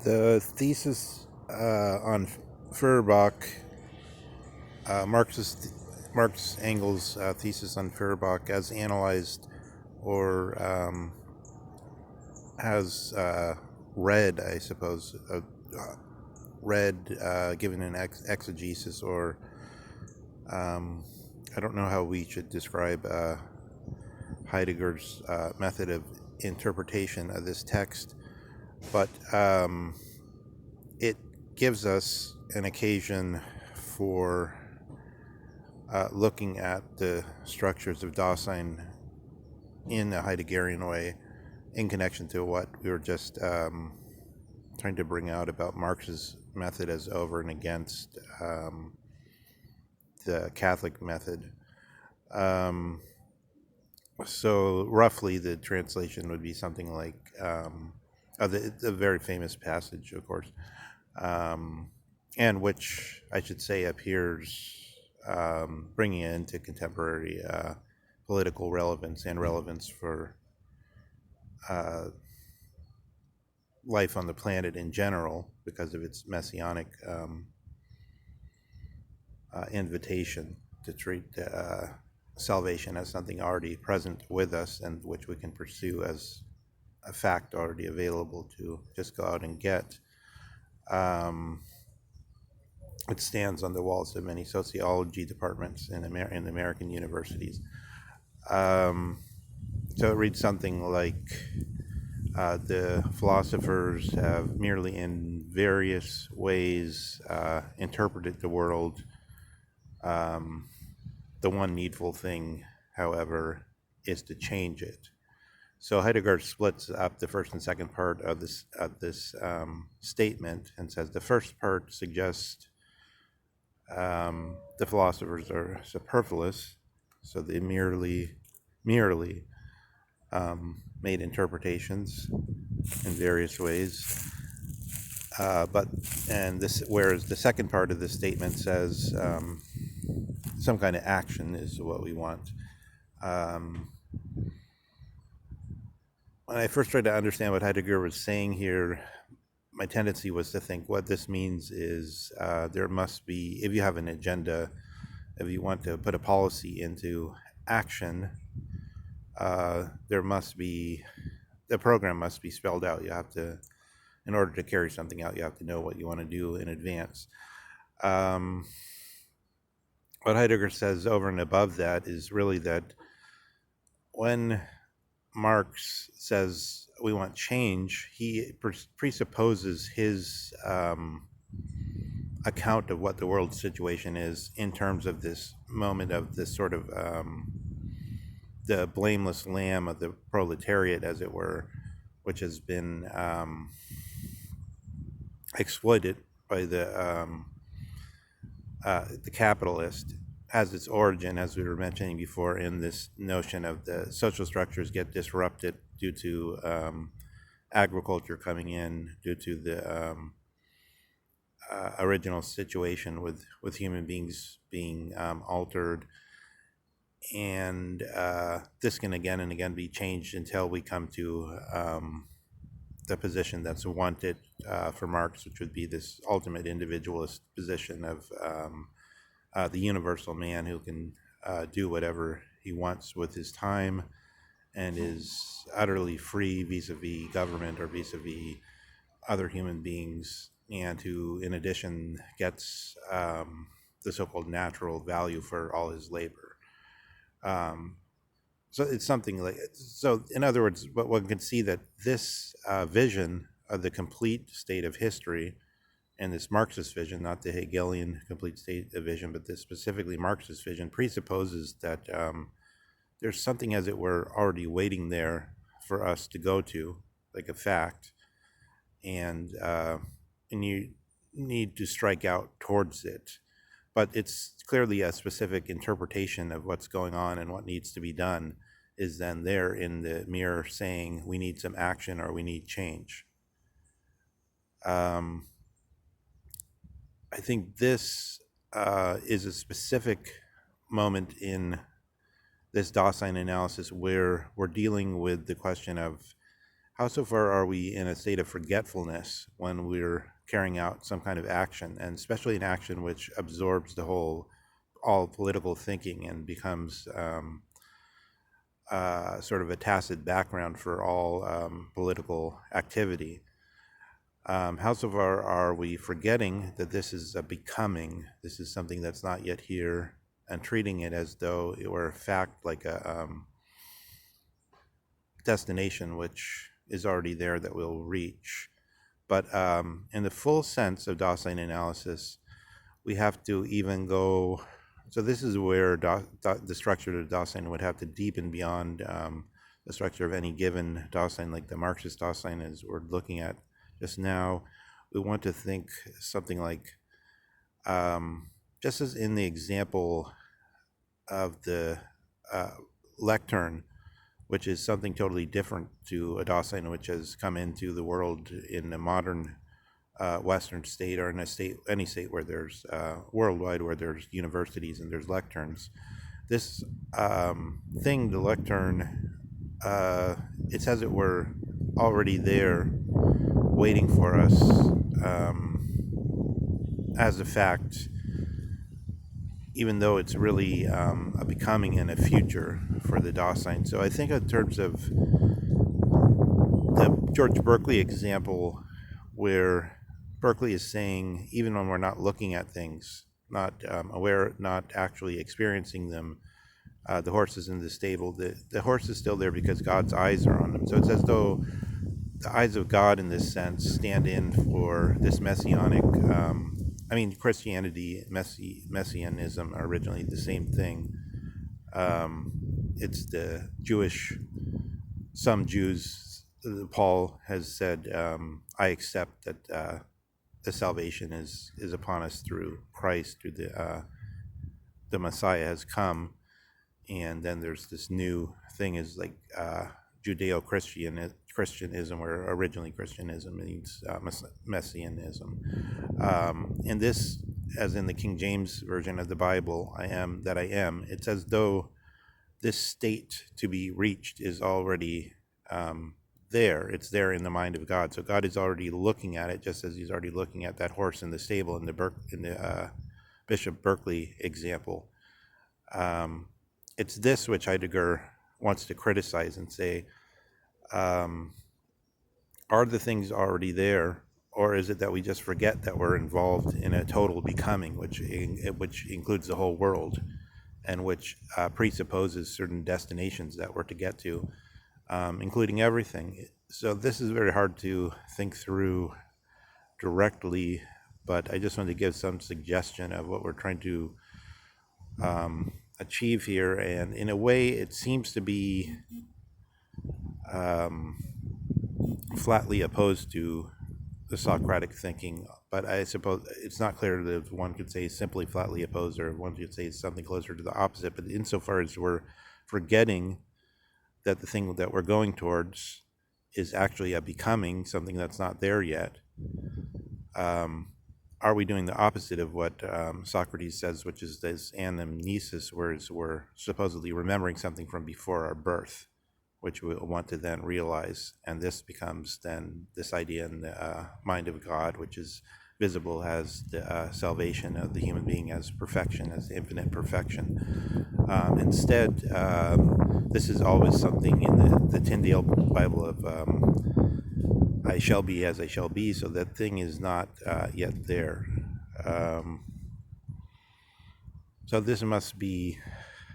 The thesis on Feuerbach, Marx Engel's thesis on Feuerbach, as analyzed or has read, I suppose, read, given an exegesis, or I don't know how we should describe Heidegger's method of interpretation of this text, but it gives us an occasion for looking at the structures of Dasein in a Heideggerian way, in connection to what we were just trying to bring out about Marx's method as over and against the Catholic method. So roughly the translation would be something like the very famous passage, of course, and which I should say appears bringing it into contemporary political relevance and relevance for life on the planet in general, because of its messianic invitation to treat salvation as something already present with us and which we can pursue as a fact already available to just go out and get. It stands on the walls of many sociology departments in American universities. So it reads something like, the philosophers have merely in various ways interpreted the world. The one needful thing, however, is to change it. So Heidegger splits up the first and second part of this statement and says the first part suggests the philosophers are superfluous, so they merely made interpretations in various ways. Whereas the second part of the statement says some kind of action is what we want. When I first tried to understand what Heidegger was saying here, my tendency was to think what this means is there must be, if you have an agenda, if you want to put a policy into action, there must be, the program must be spelled out. You have to, in order to carry something out, you have to know what you want to do in advance. What Heidegger says over and above that is really that when Marx says we want change, he presupposes his account of what the world situation is in terms of this moment of this sort of the blameless lamb of the proletariat, as it were, which has been exploited by the capitalist, has its origin, as we were mentioning before, in this notion of the social structures get disrupted due to agriculture coming in, due to the original situation with human beings being altered. And this can again and again be changed until we come to the position that's wanted for Marx, which would be this ultimate individualist position of the universal man who can do whatever he wants with his time and is utterly free vis-a-vis government or vis-a-vis other human beings, and who in addition gets the so-called natural value for all his labor. So it's something like, so in other words, but one can see that this vision of the complete state of history, and this Marxist vision, not the Hegelian complete state of vision, but this specifically Marxist vision, presupposes that there's something, as it were, already waiting there for us to go to, like a fact, and you need to strike out towards it. But it's clearly a specific interpretation of what's going on and what needs to be done is then there in the mirror saying we need some action or we need change. I think this is a specific moment in this Dasein analysis where we're dealing with the question of how so far are we in a state of forgetfulness when we're carrying out some kind of action, and especially an action which absorbs all political thinking and becomes sort of a tacit background for all political activity. How so far are we forgetting that this is a becoming, this is something that's not yet here, and treating it as though it were a fact, like a destination which is already there that we'll reach. But in the full sense of Dasein analysis, we have to even go, so this is where the structure of Dasein would have to deepen beyond the structure of any given Dasein, like the Marxist Dasein as we're looking at just now. We want to think something like, just as in the example of the lectern, which is something totally different to a Dasein which has come into the world in a modern Western state, or in a state, any state where there's worldwide, where there's universities and there's lecterns. This thing, the lectern, it's as it were already there, waiting for us as a fact, even though it's really a becoming and a future for the Dasein. So I think in terms of the George Berkeley example, where Berkeley is saying, even when we're not looking at things, not aware, not actually experiencing them, the horse is in the stable, the horse is still there because God's eyes are on them. So it's as though the eyes of God, in this sense, stand in for this messianic, Christianity, messianism are originally the same thing. It's the Jewish, some Jews, Paul has said, I accept that the salvation is upon us through Christ, through the Messiah has come. And then there's this new thing, is like Judeo-Christianism, where originally Christianism means messianism. And this, as in the King James Version of the Bible, I am that I am, it's as though this state to be reached is already there. It's there in the mind of God. So God is already looking at it, just as he's already looking at that horse in the stable in the Bishop Berkeley example. It's this which Heidegger wants to criticize and say, are the things already there, or is it that we just forget that we're involved in a total becoming, which includes the whole world, and which presupposes certain destinations that we're to get to, including everything. So this is very hard to think through directly, but I just wanted to give some suggestion of what we're trying to achieve here. And in a way, it seems to be flatly opposed to the Socratic thinking, but I suppose it's not clear that one could say simply flatly opposed, or one could say something closer to the opposite. But insofar as we're forgetting that the thing that we're going towards is actually a becoming, something that's not there yet, are we doing the opposite of what Socrates says, which is this anamnesis, whereas we're supposedly remembering something from before our birth, which we want to then realize, and this becomes then this idea in the mind of God, which is visible as the salvation of the human being as perfection, as infinite perfection. Instead, this is always something in the Tyndale Bible of I shall be as I shall be, so that thing is not yet there. So this must be